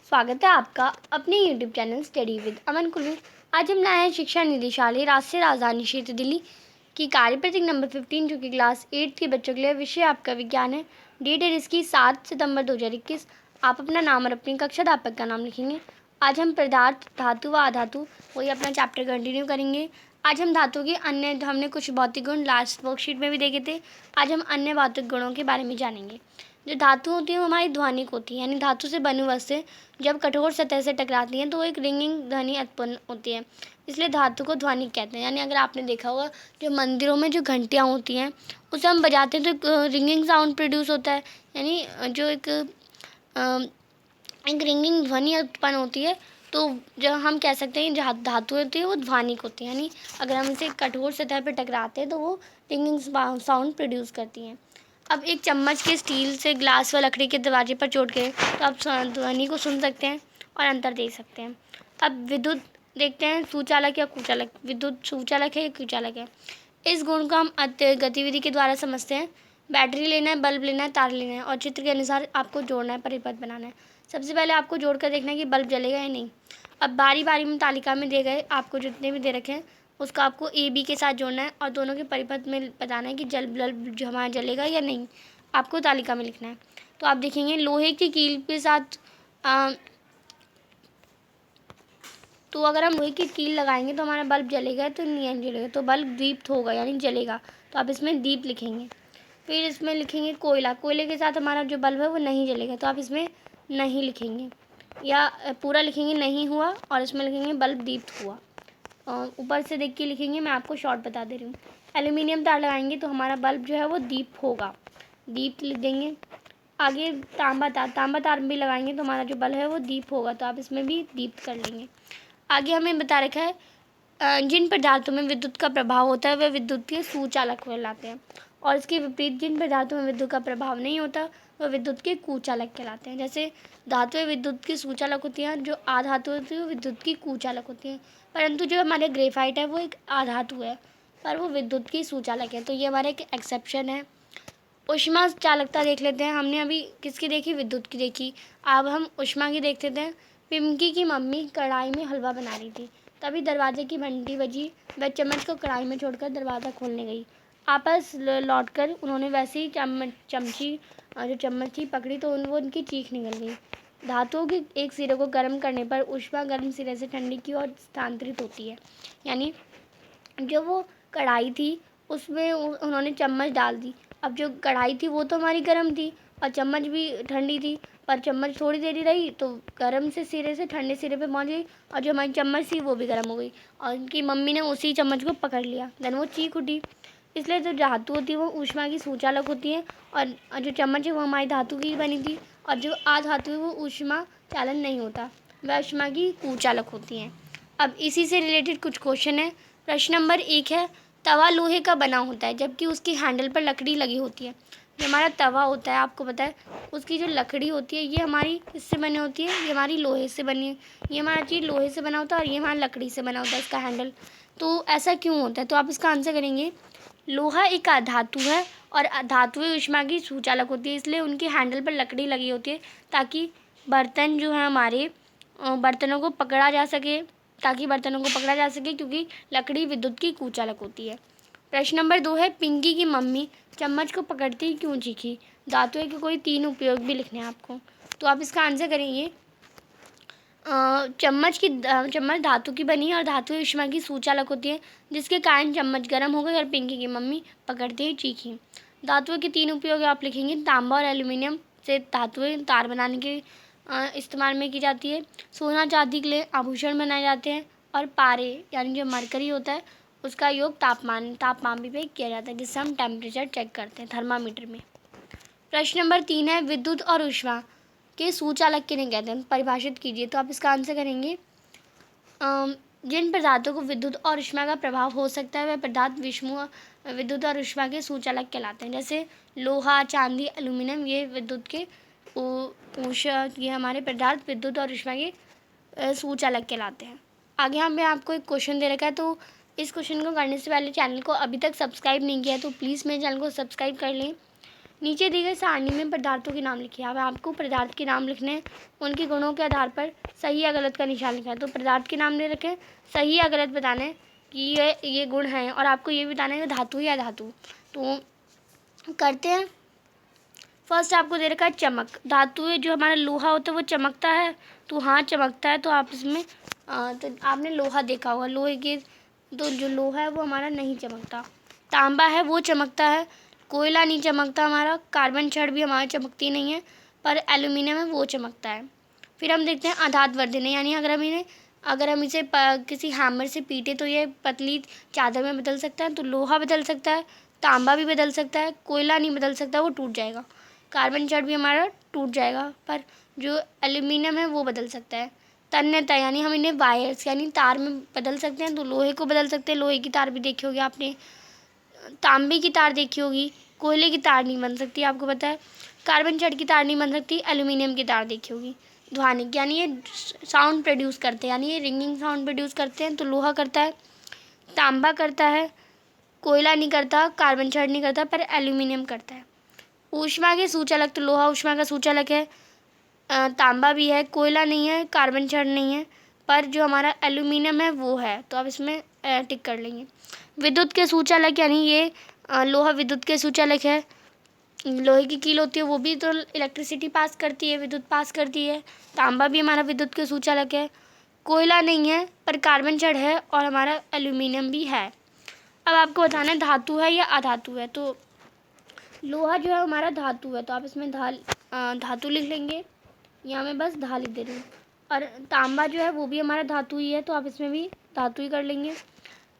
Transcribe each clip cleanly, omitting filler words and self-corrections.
स्वागत है आपका अपने YouTube चैनल स्टडी विद अमन कुल्लू। आज हम लाए हैं शिक्षा निदेशालय राष्ट्रीय राजधानी क्षेत्र दिल्ली की कार्यपत्रिक नंबर 15 जो कि क्लास 8 के बच्चों के लिए। विषय आपका विज्ञान है। डेट है इसकी 7 सितंबर 2021। आप अपना नाम और अपनी कक्षा अध्यापक का नाम लिखेंगे। आज हम पदार्थ, धातु व अधातु वही अपना चैप्टर कंटिन्यू करेंगे। आज हम धातु के अन्य हमने कुछ भौतिक गुण लास्ट वर्कशीट में भी देखे थे। आज हम अन्य भौतिक गुणों के बारे में जानेंगे। जो धातु होती है वो हमारी ध्वनिक होती है, यानी धातु से बनी वस्तुएं जब कठोर सतह से टकराती हैं तो एक रिंगिंग ध्वनि उत्पन्न होती है, इसलिए धातु को ध्वनिक कहते हैं। यानी अगर आपने देखा होगा जो मंदिरों में जो घंटियाँ होती हैं उसे हम बजाते हैं तो रिंगिंग साउंड प्रोड्यूस होता है, यानी जो एक रिंगिंग ध्वनि उत्पन्न होती है। तो जो हम कह सकते हैं जो धातु होती है वो ध्वनिक होती है, यानी अगर हम इसे कठोर सतह पर टकराते हैं तो वो रिंगिंग साउंड प्रोड्यूस करती हैं। अब एक चम्मच के स्टील से ग्लास व लकड़ी के दरवाजे पर चोट के तो आप ध्वनि को सुन सकते हैं और अंतर देख सकते हैं। अब विद्युत देखते हैं, सुचालक या कुचालक। विद्युत सुचालक है या कुचालक है। इस गुण को हम गतिविधि के द्वारा समझते हैं। बैटरी लेना है, बल्ब लेना है, तार लेना है और चित्र के अनुसार आपको जोड़ना है, परिपथ बनाना है। सबसे पहले आपको जोड़कर देखना है कि बल्ब जलेगा या नहीं। अब बारी बारी में तालिका में दे गए आपको जितने भी दे रखे हैं उसका आपको ए बी के साथ जोड़ना है और दोनों के परिपथ में बताना है कि बल्ब जो हमारा जलेगा या नहीं, आपको तालिका में लिखना है। तो आप देखेंगे लोहे की कील के साथ तो अगर हम लोहे की कील लगाएंगे तो हमारा बल्ब जलेगा तो नहीं जलेगा, तो बल्ब दीप्त होगा यानी जलेगा, तो आप इसमें दीप लिखेंगे। फिर इसमें लिखेंगे कोयला। कोयले के साथ हमारा जो बल्ब है वो नहीं जलेगा, तो आप इसमें नहीं लिखेंगे या पूरा लिखेंगे नहीं हुआ और इसमें लिखेंगे बल्ब दीप्त हुआ। ऊपर से देख के लिखेंगे, मैं आपको शॉर्ट बता दे रही हूँ। एल्यूमिनियम तार लगाएंगे तो हमारा बल्ब जो है वो दीप होगा, दीप लिख देंगे। आगे तांबा तार भी लगाएंगे तो हमारा जो बल्ब है वो दीप होगा, तो आप इसमें भी दीप कर लेंगे। आगे हमें बता रखा है जिन पदार्थों में विद्युत का प्रभाव होता है वे विद्युत के सुचालक कहलाते हैं और इसके विपरीत जिन पदार्थों में विद्युत का प्रभाव नहीं होता वह विद्युत के कुचालक कहलाते हैं। जैसे धातुएं विद्युत की सुचालक होती हैं, जो आधातु होती है वो विद्युत की कुचालक होती हैं, परंतु जो हमारे ग्रेफाइट है वो एक आधातु है पर वो विद्युत की सुचालक है, तो ये हमारा एक एक्सेप्शन है। ऊष्मा चालकता देख लेते हैं। हमने अभी किसकी देखी, विद्युत की देखी। अब हम ऊष्मा की देख लेते हैं। पिंकी की मम्मी कढ़ाई में हलवा बना रही थी, तभी दरवाजे की घंटी बजी। वह चम्मच को कढ़ाई में छोड़कर दरवाज़ा खोलने गई। आपस लौटकर उन्होंने वैसे ही चमची जो चम्मच थी पकड़ी तो वो उनकी चीख निकल गई। धातुओं के एक सिरे को गर्म करने पर ऊष्मा गर्म सिरे से ठंडी की ओर स्थानांतरित होती है, यानी जो वो कढ़ाई थी उसमें उन्होंने चम्मच डाल दी। अब जो कढ़ाई थी वो तो हमारी गर्म थी और चम्मच भी ठंडी थी, पर चम्मच थोड़ी देर ही रही तो गर्म से सिरे से ठंडे सिरे पे पहुंच गई और जो हमारी चम्मच थी वो भी गर्म हो गई और उनकी मम्मी ने उसी चम्मच को पकड़ लिया, देन वो चीख उठी। इसलिए जो धातु होती है वो ऊष्मा की सुचालक होती है और जो चम्मच है वो हमारी धातु की बनी थी और जो आधातु है वो ऊष्मा चालन नहीं होता, वह ऊष्मा की कुचालक होती हैं। अब इसी से रिलेटेड कुछ क्वेश्चन है। प्रश्न नंबर 1 है, तवा लोहे का बना होता है जबकि उसकी हैंडल पर लकड़ी लगी होती है। जो हमारा तवा होता है आपको पता है उसकी जो लकड़ी होती है ये हमारी इससे बनी होती है, ये हमारी लोहे से बनी है। ये हमारा चीज़ लोहे से बना होता है और ये हमारा लकड़ी से बना होता है इसका हैंडल। तो ऐसा क्यों होता है, तो आप इसका आंसर करेंगे लोहा एक धातु है और धातुएं ऊष्मा की सुचालक होती है, इसलिए उनके हैंडल पर लकड़ी लगी होती है ताकि बर्तन जो है हमारे बर्तनों को पकड़ा जा सके, क्योंकि लकड़ी विद्युत की कुचालक होती है। प्रश्न नंबर 2 है, पिंकी की मम्मी चम्मच को पकड़ती ही क्यों चीखी। धातुएं के कोई 3 उपयोग भी लिखने हैं आपको, तो आप इसका आंसर करेंगे चम्मच धातु की बनी है और धातु ऊष्मा की सुचालक होती है जिसके कारण चम्मच गर्म हो गई और पिंकी की मम्मी पकड़ते ही चीखी। धातुओं के 3 उपयोग आप लिखेंगे, तांबा और एल्यूमिनियम से धातुएं तार बनाने के इस्तेमाल में की जाती है। सोना चांदी के लिए आभूषण बनाए जाते हैं और पारे यानी जो मरकरी होता है उसका योग तापमान भी पे किया जाता है, जिससे हम टेम्परेचर चेक करते हैं थर्मामीटर में। प्रश्न नंबर 3 है, विद्युत और ऊष्मा के सुचालक किन्हें कहते हैं, परिभाषित कीजिए। तो आप इसका आंसर करेंगे जिन पदार्थों को विद्युत और ऊष्मा का प्रभाव हो सकता है वह पदार्थ विद्युत और ऊष्मा के सुचालक कहलाते हैं। जैसे लोहा, चांदी, एल्यूमिनियम ये विद्युत के ये हमारे पदार्थ विद्युत और ऊष्मा के सुचालक कहलाते हैं। आगे हमें आपको एक क्वेश्चन दे रखा है, तो इस क्वेश्चन को करने से पहले चैनल को अभी तक सब्सक्राइब नहीं किया है तो प्लीज़ मेरे चैनल को सब्सक्राइब कर लें। नीचे दी गई सारणी में पदार्थों के नाम लिखिए। अब आपको पदार्थ के नाम लिखने हैं, उनके गुणों के आधार पर सही या गलत का निशान लिखना है। तो पदार्थ के नाम दे रखे हैं, सही या गलत बताना है कि ये गुण हैं, और आपको ये भी बताना है कि धातु या धातु। तो करते हैं। फर्स्ट आपको दे रखा है चमक। धातु है जो हमारा लोहा होता है वो चमकता है, तो हाँ चमकता है। तो आप इसमें तो आपने लोहा देखा होगा, लोहे के तो जो लोहा है वो हमारा नहीं चमकता। तांबा है वो चमकता है, कोयला नहीं चमकता हमारा, कार्बन छड़ भी हमारा चमकती नहीं है, पर एल्यूमिनियम है वो चमकता है। फिर हम देखते हैं आधात वर्धन, यानी अगर हम इसे किसी हैमर से पीटे तो ये पतली चादर में बदल सकता है। तो लोहा बदल सकता है, तांबा भी बदल सकता है, कोयला नहीं बदल सकता, वो टूट जाएगा। कार्बन छड़ भी हमारा टूट जाएगा, पर जो एल्यूमिनियम है वो बदल सकता है। तन्यता यानी हम इन्हें वायर्स यानी तार में बदल सकते हैं। तो लोहे को बदल सकते हैं, लोहे की तार भी देखी होगी आपने, तांबे की तार देखी होगी, कोयले की तार नहीं बन सकती, आपको पता है। कार्बन छड़ की तार नहीं बन सकती, एल्यूमिनियम की तार देखी होगी। ध्वनिक यानी ये साउंड प्रोड्यूस करते हैं, यानी ये रिंगिंग साउंड प्रोड्यूस करते हैं। तो लोहा करता है, तांबा करता है, कोयला नहीं करता, कार्बन छड़ नहीं करता, पर एल्यूमिनियम करता है। ऊष्मा के सूचालक, तो लोहा ऊष्मा का सूचालक है, तांबा भी है, कोयला नहीं है, कार्बन छड़ नहीं है, पर जो हमारा एल्यूमिनियम है वो है। तो आप इसमें टिक कर लेंगे। विद्युत के सूचालक यानी ये लोहा विद्युत के सूचालक है। लोहे की कील होती है वो भी तो इलेक्ट्रिसिटी पास करती है, विद्युत पास करती है। तांबा भी हमारा विद्युत के सूचालक है। कोयला नहीं है, पर कार्बन छड़ है, और हमारा एल्यूमिनियम भी है। अब आपको बताना है धातु है या अधातु है। तो लोहा जो है हमारा धातु है, तो आप इसमें धातु लिख लेंगे। यहाँ मैं बस धा लिख दे रही हूँ। और तांबा जो है वो भी हमारा धातु ही है, तो आप इसमें भी धातु ही कर लेंगे।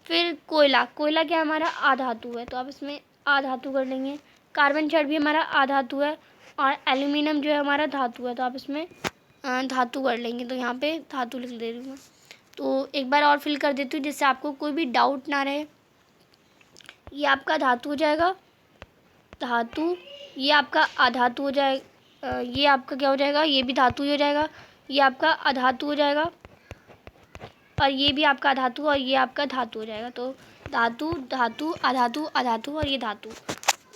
फिर कोयला क्या हमारा आधातु है, तो आप इसमें आधातु कर लेंगे। कार्बन छड़ भी हमारा आधातु है, और एल्यूमिनियम जो है हमारा धातु है, तो आप इसमें धातु कर लेंगे। तो यहाँ पे धातु लिख दे रही हूँ। तो एक बार और फिल कर देती हूँ जिससे आपको कोई भी डाउट ना रहे। ये आपका धातु हो जाएगा, धातु। ये आपका अधातु हो जाएगा, ये आपका क्या हो जाएगा, ये भी धातु ही हो जाएगा। ये आपका अधातु हो जाएगा, और ये भी आपका अधातु, और ये आपका धातु हो जाएगा। तो धातु, धातु, अधातु, अधातु, और ये धातु।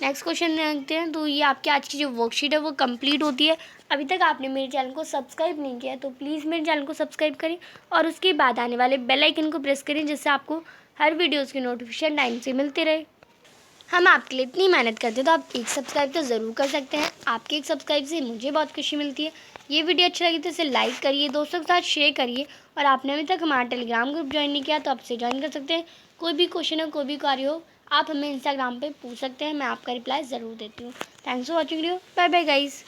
नेक्स्ट क्वेश्चन देखते हैं। तो ये आपकी आज की जो वर्कशीट है वो कंप्लीट होती है। अभी तक आपने मेरे चैनल को सब्सक्राइब नहीं किया तो प्लीज़ मेरे चैनल को सब्सक्राइब करें, और उसके बाद आने वाले बेल आइकन को प्रेस करें, जिससे आपको हर वीडियोज़ की नोटिफिकेशन टाइम से मिलते रहे। हम आपके लिए इतनी मेहनत करते हैं, तो आप एक सब्सक्राइब तो ज़रूर कर सकते हैं। आपके एक सब्सक्राइब से मुझे बहुत खुशी मिलती है। ये वीडियो अच्छा लगी तो इसे लाइक करिए, दोस्तों के साथ शेयर करिए, और आपने अभी तक हमारा टेलीग्राम ग्रुप ज्वाइन नहीं किया तो आपसे ज्वाइन कर सकते हैं। कोई भी क्वेश्चन हो, कोई भी कार्य हो, आप हमें इंस्टाग्राम पे पूछ सकते हैं, मैं आपका रिप्लाई ज़रूर देती हूँ। Thanks for watching video, bye bye guys.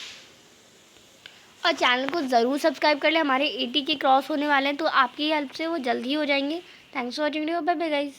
और चैनल को ज़रूर सब्सक्राइब कर लें, हमारे 80 के क्रॉस होने वाले हैं, तो आपकी हेल्प से वो जल्दी ही हो जाएंगे। Thanks for watching video, bye bye guys.